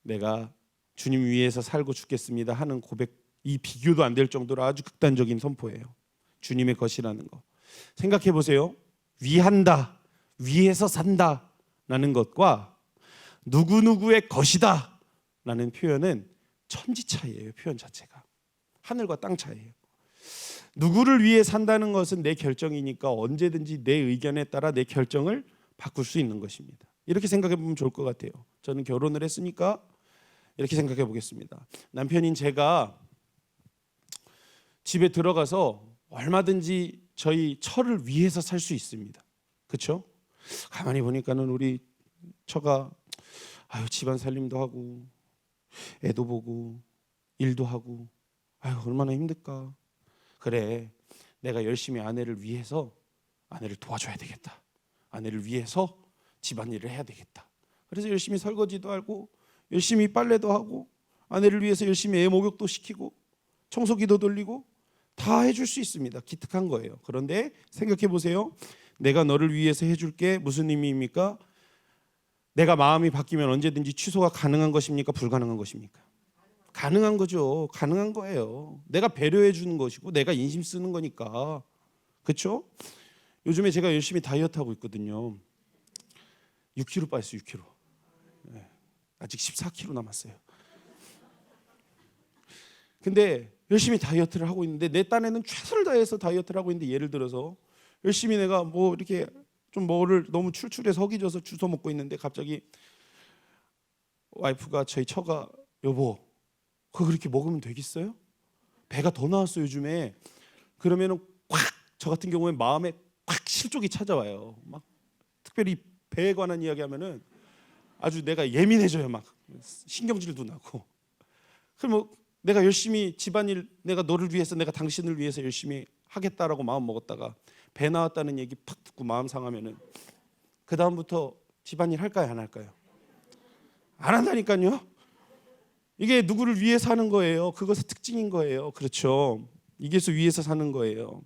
내가 주님 위해서 살고 죽겠습니다 하는 고백, 이 비교도 안 될 정도로 아주 극단적인 선포예요. 주님의 것이라는 거. 생각해 보세요. 위한다, 위해서 산다 라는 것과 누구누구의 것이다 라는 표현은 천지 차이예요. 표현 자체가 하늘과 땅 차이예요. 누구를 위해 산다는 것은 내 결정이니까 언제든지 내 의견에 따라 내 결정을 바꿀 수 있는 것입니다. 이렇게 생각해 보면 좋을 것 같아요. 저는 결혼을 했으니까 이렇게 생각해 보겠습니다. 남편인 제가 집에 들어가서 얼마든지 저희 처를 위해서 살 수 있습니다. 그렇죠? 가만히 보니까는 우리 처가 집안 살림도 하고 애도 보고 일도 하고 얼마나 힘들까. 그래, 내가 열심히 아내를 위해서 아내를 도와줘야 되겠다. 아내를 위해서 집안일을 해야 되겠다. 그래서 열심히 설거지도 하고 열심히 빨래도 하고 아내를 위해서 열심히 애 목욕도 시키고 청소기도 돌리고 다 해줄 수 있습니다. 기특한 거예요. 그런데 생각해 보세요. 내가 너를 위해서 해줄게 무슨 의미입니까? 내가 마음이 바뀌면 언제든지 취소가 가능한 것입니까? 불가능한 것입니까? 가능한 거죠. 가능한 거예요. 내가 배려해 주는 것이고 내가 인심 쓰는 거니까. 그렇죠? 요즘에 제가 열심히 다이어트 하고 있거든요. 6kg 빠졌어요. 6kg. 아직 14kg 남았어요. 근데 열심히 다이어트를 하고 있는데 내 딴에는 최선을 다해서 다이어트를 하고 있는데, 예를 들어서 열심히 내가 뭐 이렇게 좀 뭐를 너무 출출해서 허기져서 주워 먹고 있는데 갑자기 와이프가, 저희 처가, 여보 그거 그렇게 먹으면 되겠어요? 배가 더 나왔어 요즘에. 그러면은 콱, 저 같은 경우에 마음에 콱 실족이 찾아와요. 막 특별히 배에 관한 이야기하면은 아주 내가 예민해져요. 막 신경질도 나고. 그럼 뭐 내가 열심히 집안일, 내가 너를 위해서, 내가 당신을 위해서 열심히 하겠다라고 마음 먹었다가 배 나왔다는 얘기 팍 듣고 마음 상하면은 그 다음부터 집안일 할까요, 안 할까요? 안 한다니까요. 이게 누구를 위해서 하는 거예요. 그것의 특징인 거예요. 그렇죠? 이게서 위해서 사는 거예요.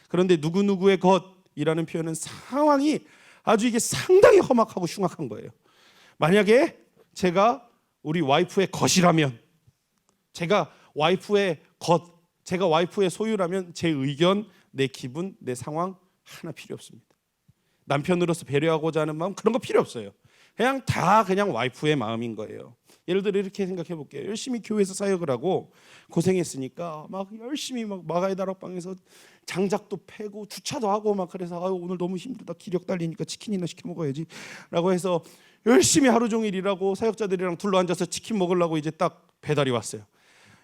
그런데 누구누구의 것이라는 표현은 상황이 아주 이게 상당히 험악하고 흉악한 거예요. 만약에 제가 우리 와이프의 것이라면, 제가 와이프의 것, 제가 와이프의 소유라면 제 의견, 내 기분, 내 상황 하나 필요 없습니다. 남편으로서 배려하고자 하는 마음, 그런 거 필요 없어요. 그냥 다 그냥 와이프의 마음인 거예요. 예를 들어 이렇게 생각해 볼게요. 열심히 교회에서 사역을 하고 고생했으니까 막 열심히 막 마가의 다락방에서 장작도 패고 주차도 하고 막, 그래서 오늘 너무 힘들다, 기력 딸리니까 치킨이나 시켜 먹어야지 라고 해서 열심히 하루 종일 일하고 사역자들이랑 둘러앉아서 치킨 먹으려고 이제 딱 배달이 왔어요.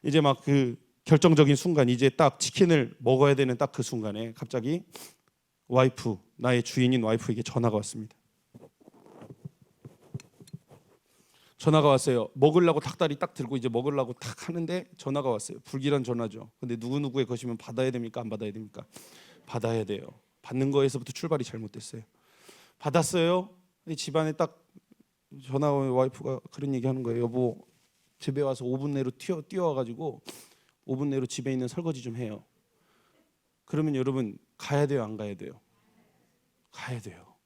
이제 막 그 결정적인 순간, 이제 딱 치킨을 먹어야 되는 딱 그 순간에 갑자기 와이프, 나의 주인인 와이프에게 전화가 왔습니다. 전화가 왔어요. 먹으려고 닭다리 딱 들고 이제 먹으려고 딱 하는데 전화가 왔어요. 불길한 전화죠. 근데 누구누구의 것이면 받아야 됩니까? 안 받아야 됩니까? 받아야 돼요. 받는 거에서부터 출발이 잘못됐어요. 받았어요. 집안에 딱 전화 온 와이프가 그런 얘기하는 거예요. 여보, 집에 와서 5분 내로 뛰어와가지고 5분 내로 집에 있는 설거지 좀 해요. 그러면 여러분 가야 돼요, 안 가야 돼요? 가야 돼요.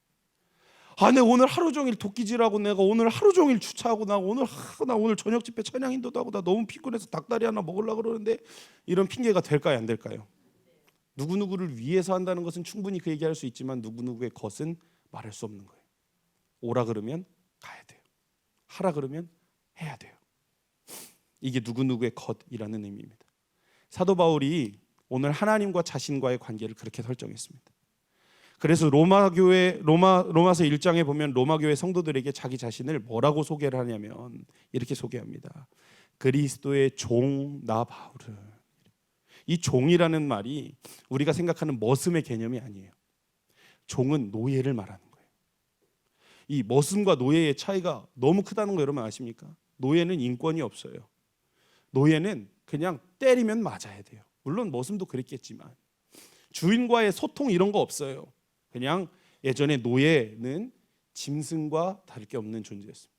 내가 오늘 하루 종일 도끼질하고 내가 오늘 하루 종일 주차하고 나 오늘 저녁 집회 찬양 인도도 하고 나 너무 피곤해서 닭다리 하나 먹으려고 그러는데, 이런 핑계가 될까요, 안 될까요? 누구누구를 위해서 한다는 것은 충분히 그 얘기할 수 있지만 누구누구의 것은 말할 수 없는 거예요. 오라 그러면 가야 돼요. 하라 그러면 해야 돼요. 이게 누구누구의 것이라는 의미입니다. 사도 바울이 오늘 하나님과 자신과의 관계를 그렇게 설정했습니다. 그래서 로마서 1장에 보면 로마교회 성도들에게 자기 자신을 뭐라고 소개를 하냐면 이렇게 소개합니다. 그리스도의 종 나 바울은. 이 종이라는 말이 우리가 생각하는 머슴의 개념이 아니에요. 종은 노예를 말하는 거예요. 이 머슴과 노예의 차이가 너무 크다는 거 여러분 아십니까? 노예는 인권이 없어요. 노예는 그냥 때리면 맞아야 돼요. 물론 머슴도 그랬겠지만 주인과의 소통 이런 거 없어요. 그냥 예전에 노예는 짐승과 다를 게 없는 존재였습니다.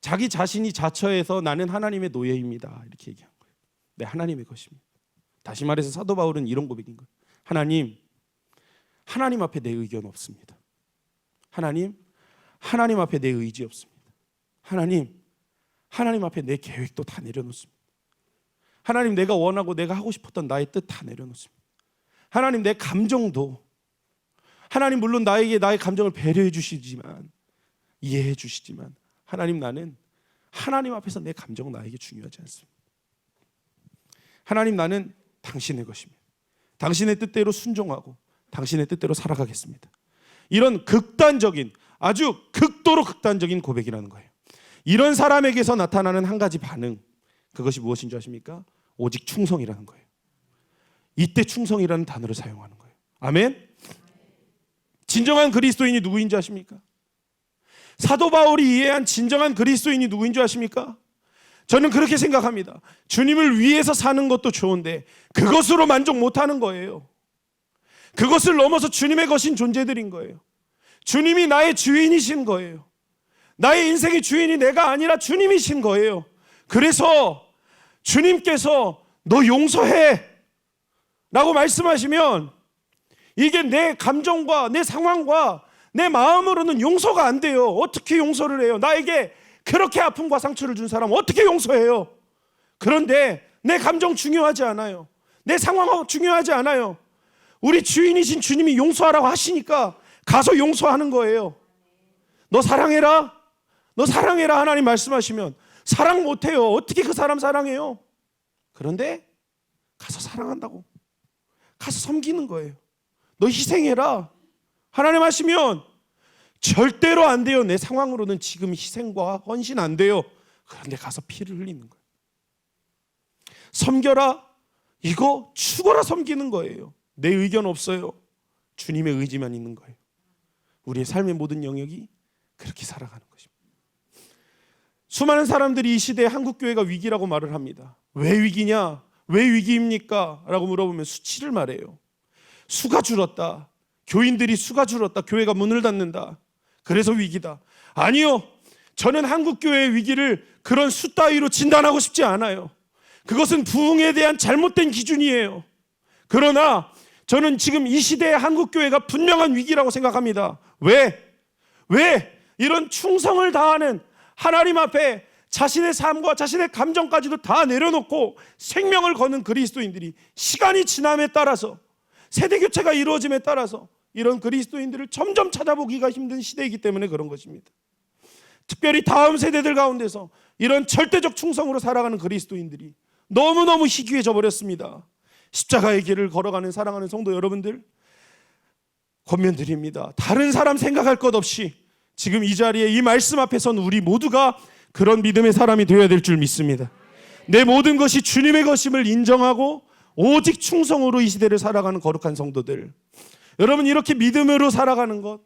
자기 자신이 자처해서 나는 하나님의 노예입니다 이렇게 얘기한 거예요. 네, 하나님의 것입니다. 다시 말해서 사도 바울은 이런 고백인 거예요. 하나님 앞에 내 의견 없습니다. 하나님 앞에 내 의지 없습니다. 하나님 앞에 내 계획도 다 내려놓습니다. 하나님, 내가 원하고 내가 하고 싶었던 나의 뜻 다 내려놓습니다. 하나님, 내 감정도, 하나님 물론 나에게 나의 감정을 배려해 주시지만, 이해해 주시지만, 하나님, 나는 하나님 앞에서 내 감정 나에게 중요하지 않습니다. 하나님, 나는 당신의 것입니다. 당신의 뜻대로 순종하고 당신의 뜻대로 살아가겠습니다. 이런 극단적인, 아주 극도로 극단적인 고백이라는 거예요. 이런 사람에게서 나타나는 한 가지 반응, 그것이 무엇인 줄 아십니까? 오직 충성이라는 거예요. 이때 충성이라는 단어를 사용하는 거예요. 아멘? 진정한 그리스도인이 누구인 줄 아십니까? 사도 바울이 이해한 진정한 그리스도인이 누구인 줄 아십니까? 저는 그렇게 생각합니다. 주님을 위해서 사는 것도 좋은데 그것으로 만족 못하는 거예요. 그것을 넘어서 주님의 것인 존재들인 거예요. 주님이 나의 주인이신 거예요. 나의 인생의 주인이 내가 아니라 주님이신 거예요. 그래서 주님께서 너 용서해 라고 말씀하시면 이게 내 감정과 내 상황과 내 마음으로는 용서가 안 돼요. 어떻게 용서를 해요? 나에게 그렇게 아픔과 상처를 준 사람 어떻게 용서해요? 그런데 내 감정 중요하지 않아요. 내 상황 중요하지 않아요. 우리 주인이신 주님이 용서하라고 하시니까 가서 용서하는 거예요. 너 사랑해라. 너 사랑해라 하나님 말씀하시면 사랑 못해요. 어떻게 그 사람 사랑해요? 그런데 가서 사랑한다고. 가서 섬기는 거예요. 너 희생해라. 하나님 하시면 절대로 안 돼요. 내 상황으로는 지금 희생과 헌신 안 돼요. 그런데 가서 피를 흘리는 거예요. 섬겨라. 이거 죽어라 섬기는 거예요. 내 의견 없어요. 주님의 의지만 있는 거예요. 우리의 삶의 모든 영역이 그렇게 살아가는 것입니다. 수많은 사람들이 이 시대에 한국교회가 위기라고 말을 합니다. 왜 위기냐? 왜 위기입니까? 라고 물어보면 수치를 말해요. 수가 줄었다. 교인들이 수가 줄었다. 교회가 문을 닫는다. 그래서 위기다. 아니요. 저는 한국교회의 위기를 그런 수 따위로 진단하고 싶지 않아요. 그것은 부흥에 대한 잘못된 기준이에요. 그러나 저는 지금 이 시대의 한국교회가 분명한 위기라고 생각합니다. 왜? 이런 충성을 다하는 하나님 앞에 자신의 삶과 자신의 감정까지도 다 내려놓고 생명을 거는 그리스도인들이 시간이 지남에 따라서 세대 교체가 이루어짐에 따라서 이런 그리스도인들을 점점 찾아보기가 힘든 시대이기 때문에 그런 것입니다. 특별히 다음 세대들 가운데서 이런 절대적 충성으로 살아가는 그리스도인들이 너무너무 희귀해져 버렸습니다. 십자가의 길을 걸어가는 사랑하는 성도 여러분들, 권면드립니다. 다른 사람 생각할 것 없이 지금 이 자리에 이 말씀 앞에선 우리 모두가 그런 믿음의 사람이 되어야 될 줄 믿습니다. 내 모든 것이 주님의 것임을 인정하고 오직 충성으로 이 시대를 살아가는 거룩한 성도들, 여러분 이렇게 믿음으로 살아가는 것,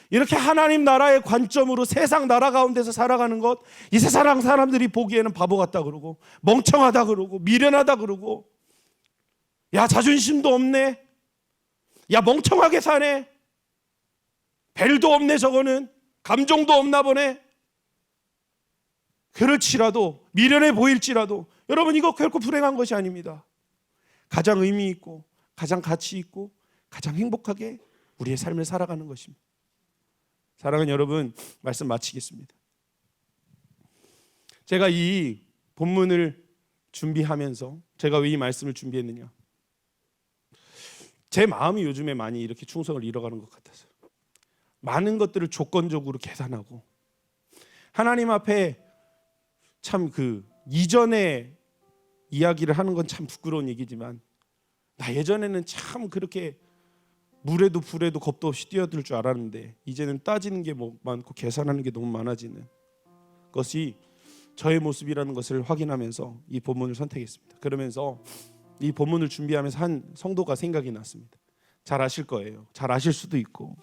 이렇게 하나님 나라의 관점으로 세상 나라 가운데서 살아가는 것, 이 세상 사람들이 보기에는 바보 같다 그러고 멍청하다 그러고 미련하다 그러고 야 자존심도 없네, 야 멍청하게 사네, 벨도 없네, 저거는 감정도 없나 보네, 그렇지라도 미련해 보일지라도 여러분 이거 결코 불행한 것이 아닙니다. 가장 의미 있고 가장 가치 있고 가장 행복하게 우리의 삶을 살아가는 것입니다. 사랑하는 여러분, 말씀 마치겠습니다. 제가 이 본문을 준비하면서 제가 왜 이 말씀을 준비했느냐, 제 마음이 요즘에 많이 이렇게 충성을 잃어가는 것 같아서 많은 것들을 조건적으로 계산하고 하나님 앞에 참 그 이전에 이야기를 하는 건 참 부끄러운 얘기지만 나 예전에는 참 그렇게 물에도 불에도 겁도 없이 뛰어들 줄 알았는데 이제는 따지는 게 많고 계산하는 게 너무 많아지는 것이 저의 모습이라는 것을 확인하면서 이 본문을 선택했습니다. 그러면서 이 본문을 준비하면서 한 성도가 생각이 났습니다. 잘 아실 거예요. 잘 아실 수도 있고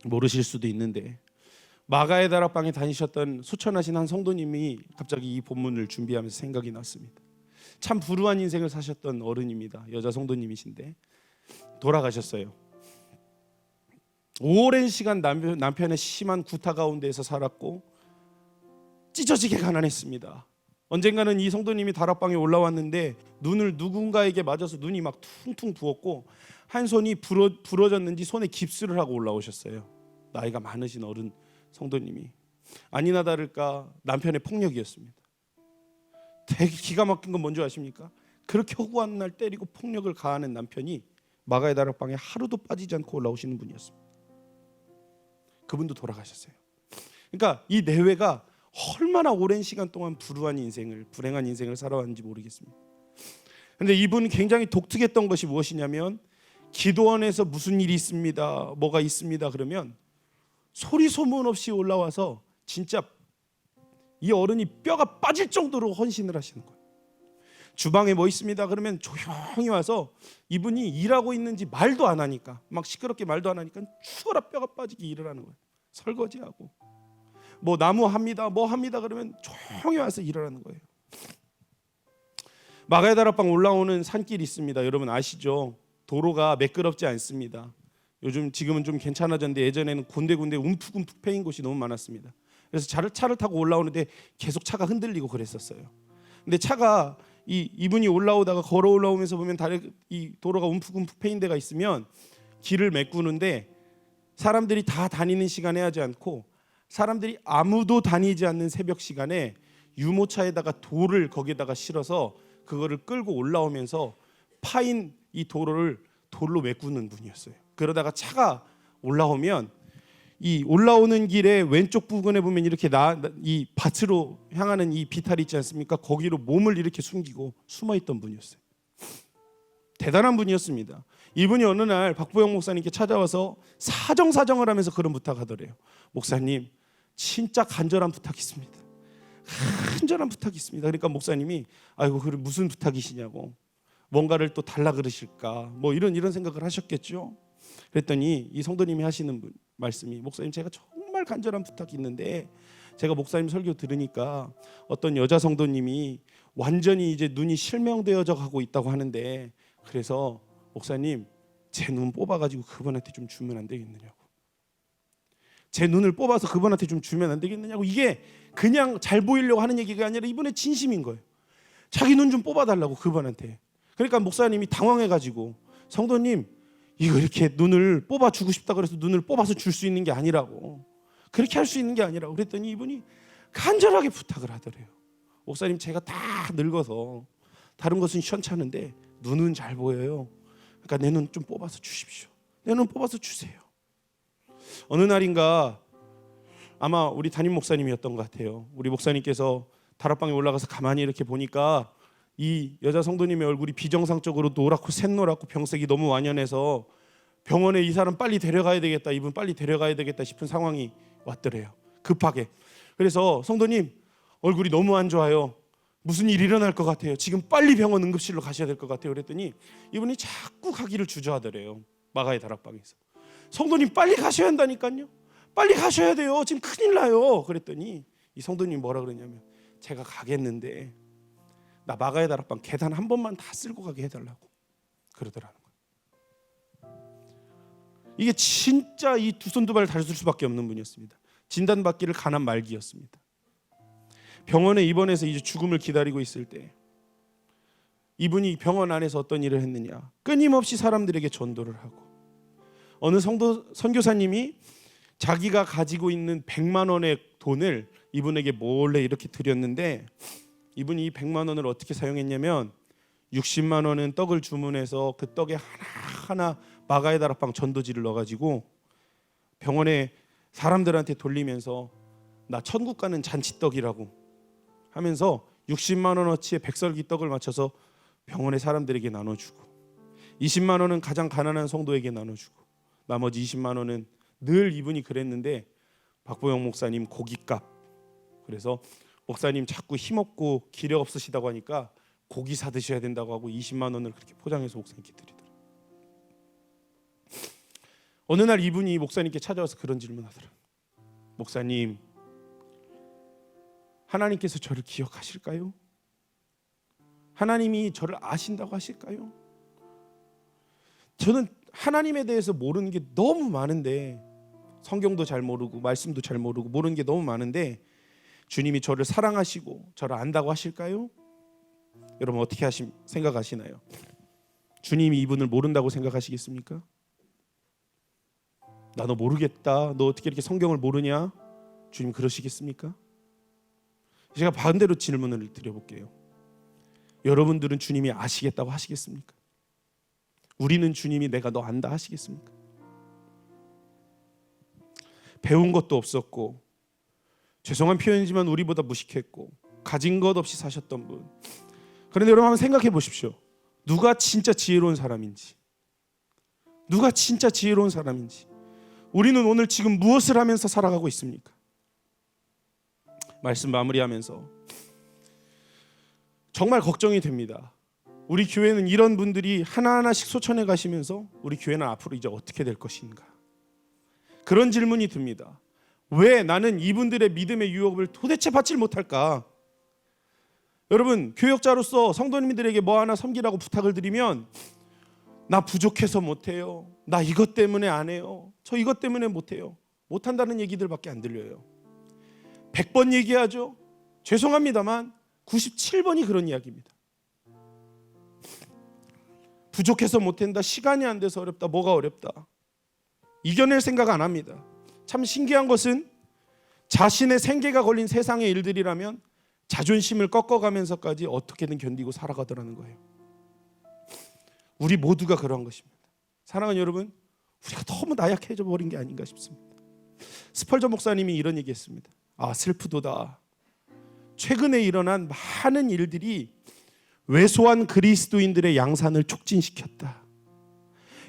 모르실 수도 있는데 마가의 다락방에 다니셨던 수천하신 한 성도님이 갑자기 이 본문을 준비하면서 생각이 났습니다. 참 불우한 인생을 사셨던 어른입니다. 여자 성도님이신데 돌아가셨어요. 오랜 시간 남편의 심한 구타 가운데에서 살았고 찢어지게 가난했습니다. 언젠가는 이 성도님이 다락방에 올라왔는데 눈을 누군가에게 맞아서 눈이 막 퉁퉁 부었고 한 손이 부러졌는지 손에 깁스를 하고 올라오셨어요. 나이가 많으신 어른 성도님이. 아니나 다를까 남편의 폭력이었습니다. 되게 기가 막힌 건 뭔지 아십니까? 그렇게 허구한 날 때리고 폭력을 가하는 남편이 마가의 다락방에 하루도 빠지지 않고 올라오시는 분이었습니다. 그분도 돌아가셨어요. 그러니까 이 내외가 얼마나 오랜 시간 동안 불행한 인생을 살아왔는지 모르겠습니다. 그런데 이분은 굉장히 독특했던 것이 무엇이냐면 기도원에서 무슨 일이 있습니다, 뭐가 있습니다 그러면 소리 소문 없이 올라와서 진짜 이 어른이 뼈가 빠질 정도로 헌신을 하시는 거예요. 주방에 뭐 있습니다 그러면 조용히 와서 이분이 일하고 있는지 말도 안 하니까 막 시끄럽게 말도 안 하니까 죽어라 뼈가 빠지게 일을 하는 거예요. 설거지하고 뭐 나무 합니다 뭐 합니다 그러면 조용히 와서 일을 하는 거예요. 마가의 다락방 올라오는 산길이 있습니다. 여러분 아시죠? 도로가 매끄럽지 않습니다. 지금은 좀 괜찮아졌는데 예전에는 군데군데 움푹움푹 패인 곳이 너무 많았습니다. 그래서 차를 타고 올라오는데 계속 차가 흔들리고 그랬었어요. 근데 차가 이분이 올라오다가 걸어 올라오면서 보면 이 도로가 움푹움푹 패인 데가 있으면 길을 메꾸는데 사람들이 다 다니는 시간에 하지 않고 사람들이 아무도 다니지 않는 새벽 시간에 유모차에다가 돌을 거기에다가 실어서 그거를 끌고 올라오면서 파인 이 도로를 돌로 메꾸는 분이었어요. 그러다가 차가 올라오면 이 올라오는 길에 왼쪽 부분에 보면 이렇게 이 밭으로 향하는 이 비탈이 있지 않습니까? 거기로 몸을 이렇게 숨기고 숨어있던 분이었어요. 대단한 분이었습니다. 이분이 어느 날 박보영 목사님께 찾아와서 사정을 하면서 그런 부탁하더래요. 목사님 진짜 간절한 부탁이 있습니다. 간절한 부탁이 있습니다. 그러니까 목사님이 아이고 그럼 무슨 부탁이시냐고, 뭔가를 또 달라 그러실까 뭐 이런 생각을 하셨겠죠. 그랬더니 이 성도님이 하시는 말씀이 목사님 제가 정말 간절한 부탁이 있는데 제가 목사님 설교 들으니까 어떤 여자 성도님이 완전히 이제 눈이 실명되어져 가고 있다고 하는데 그래서 목사님 제 눈 뽑아가지고 그분한테 좀 주면 안 되겠느냐고, 제 눈을 뽑아서 그분한테 좀 주면 안 되겠느냐고. 이게 그냥 잘 보이려고 하는 얘기가 아니라 이분의 진심인 거예요. 자기 눈 좀 뽑아달라고 그분한테. 그러니까 목사님이 당황해가지고 성도님 이거 이렇게 눈을 뽑아주고 싶다 그래서 눈을 뽑아서 줄 수 있는 게 아니라고, 그렇게 할 수 있는 게 아니라고 그랬더니 이분이 간절하게 부탁을 하더래요. 목사님 제가 다 늙어서 다른 것은 시원찮은데 눈은 잘 보여요. 그러니까 내 눈 좀 뽑아서 주십시오. 내 눈 뽑아서 주세요. 어느 날인가 아마 우리 담임 목사님이었던 것 같아요. 우리 목사님께서 다락방에 올라가서 가만히 이렇게 보니까 이 여자 성도님의 얼굴이 비정상적으로 노랗고 샛노랗고 병색이 너무 완연해서 병원에 이 사람 빨리 데려가야 되겠다, 이분 빨리 데려가야 되겠다 싶은 상황이 왔더래요. 급하게. 그래서 성도님 얼굴이 너무 안 좋아요. 무슨 일이 일어날 것 같아요. 지금 빨리 병원 응급실로 가셔야 될 것 같아요. 그랬더니 이분이 자꾸 가기를 주저하더래요. 마가의 다락방에서. 성도님 빨리 가셔야 한다니까요. 빨리 가셔야 돼요. 지금 큰일 나요. 그랬더니 이 성도님이 뭐라 그러냐면 제가 가겠는데 나 마가의 다락방 계단 한 번만 다 쓸고 가게 해달라고 그러더라는 거예요. 이게 진짜 이 두 손 두 발 다쓸 수밖에 없는 분이었습니다. 진단받기를 가난 말기였습니다. 병원에 입원해서 이제 죽음을 기다리고 있을 때 이분이 병원 안에서 어떤 일을 했느냐, 끊임없이 사람들에게 전도를 하고 어느 선교사님이 자기가 가지고 있는 100만 원의 돈을 이분에게 몰래 이렇게 드렸는데, 이분이 이 100만 원을 어떻게 사용했냐면 60만 원은 떡을 주문해서 그 떡에 하나하나 마가의 다락방 전도지를 넣어가지고 병원에 사람들한테 돌리면서 나 천국 가는 잔치떡이라고 하면서 60만 원어치의 백설기 떡을 맞춰서 병원의 사람들에게 나눠주고, 20만 원은 가장 가난한 성도에게 나눠주고, 나머지 20만 원은 늘 이분이 그랬는데 박보영 목사님 고깃값, 그래서 목사님 자꾸 힘없고 기력 없으시다고 하니까 고기 사 드셔야 된다고 하고 20만 원을 그렇게 포장해서 목사님께 드리더라고요. 어느 날 이분이 목사님께 찾아와서 그런 질문하더라고요. 목사님, 하나님께서 저를 기억하실까요? 하나님이 저를 아신다고 하실까요? 저는 하나님에 대해서 모르는 게 너무 많은데, 성경도 잘 모르고 말씀도 잘 모르고 모르는 게 너무 많은데 주님이 저를 사랑하시고 저를 안다고 하실까요? 여러분 어떻게 생각하시나요? 주님이 이분을 모른다고 생각하시겠습니까? 나 너 모르겠다, 너 어떻게 이렇게 성경을 모르냐? 주님 그러시겠습니까? 제가 반대로 질문을 드려볼게요. 여러분들은 주님이 아시겠다고 하시겠습니까? 우리는 주님이 내가 너 안다 하시겠습니까? 배운 것도 없었고, 죄송한 표현이지만 우리보다 무식했고, 가진 것 없이 사셨던 분. 그런데 여러분 한번 생각해 보십시오. 누가 진짜 지혜로운 사람인지, 누가 진짜 지혜로운 사람인지. 우리는 오늘 지금 무엇을 하면서 살아가고 있습니까? 말씀 마무리하면서 정말 걱정이 됩니다. 우리 교회는 이런 분들이 하나하나씩 소천해 가시면서 우리 교회는 앞으로 이제 어떻게 될 것인가, 그런 질문이 듭니다. 왜 나는 이분들의 믿음의 유혹을 도대체 받지 못할까? 여러분, 교역자로서 성도님들에게 뭐 하나 섬기라고 부탁을 드리면 나 부족해서 못해요, 나 이것 때문에 안 해요, 저 이것 때문에 못해요, 못한다는 얘기들밖에 안 들려요. 100번 얘기하죠. 죄송합니다만 97번이 그런 이야기입니다. 부족해서 못한다, 시간이 안 돼서 어렵다, 뭐가 어렵다, 이겨낼 생각 안 합니다. 참 신기한 것은 자신의 생계가 걸린 세상의 일들이라면 자존심을 꺾어가면서까지 어떻게든 견디고 살아가더라는 거예요. 우리 모두가 그러한 것입니다. 사랑하는 여러분, 우리가 너무 나약해져 버린 게 아닌가 싶습니다. 스펄전 목사님이 이런 얘기했습니다. 아, 슬프도다. 최근에 일어난 많은 일들이 왜소한 그리스도인들의 양산을 촉진시켰다.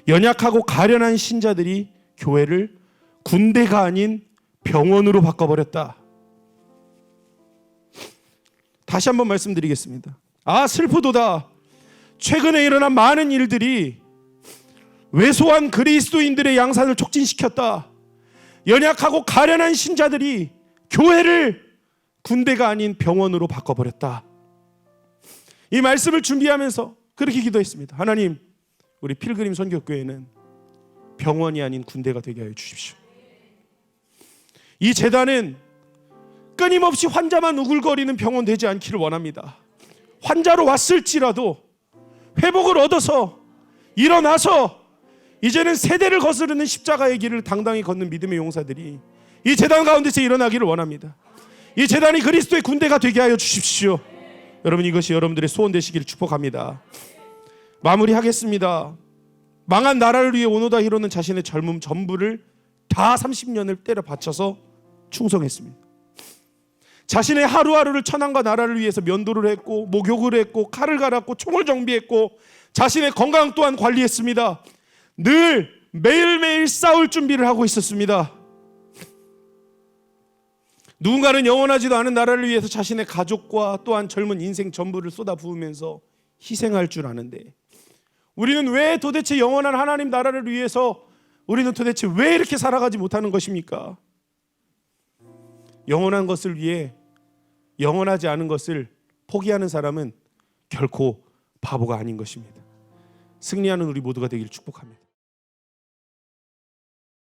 연약하고 가련한 신자들이 교회를 군대가 아닌 병원으로 바꿔버렸다. 다시 한번 말씀드리겠습니다. 아, 슬프도다. 최근에 일어난 많은 일들이 왜소한 그리스도인들의 양산을 촉진시켰다. 연약하고 가련한 신자들이 교회를 군대가 아닌 병원으로 바꿔버렸다. 이 말씀을 준비하면서 그렇게 기도했습니다. 하나님, 우리 필그림 선교교회는 병원이 아닌 군대가 되게 하여 주십시오. 이 재단은 끊임없이 환자만 우글거리는 병원 되지 않기를 원합니다. 환자로 왔을지라도 회복을 얻어서 일어나서 이제는 세대를 거스르는 십자가의 길을 당당히 걷는 믿음의 용사들이 이 재단 가운데서 일어나기를 원합니다. 이 재단이 그리스도의 군대가 되게 하여 주십시오. 여러분, 이것이 여러분들의 소원 되시기를 축복합니다. 마무리하겠습니다. 망한 나라를 위해 오노다 히로는 자신의 젊음 전부를 다 30년을 때려 바쳐서 충성했습니다. 자신의 하루하루를 천황과 나라를 위해서 면도를 했고, 목욕을 했고, 칼을 갈았고, 총을 정비했고, 자신의 건강 또한 관리했습니다. 늘 매일매일 싸울 준비를 하고 있었습니다. 누군가는 영원하지도 않은 나라를 위해서 자신의 가족과 또한 젊은 인생 전부를 쏟아부으면서 희생할 줄 아는데, 우리는 왜 도대체 영원한 하나님 나라를 위해서 우리는 도대체 왜 이렇게 살아가지 못하는 것입니까? 영원한 것을 위해 영원하지 않은 것을 포기하는 사람은 결코 바보가 아닌 것입니다. 승리하는 우리 모두가 되기를 축복합니다.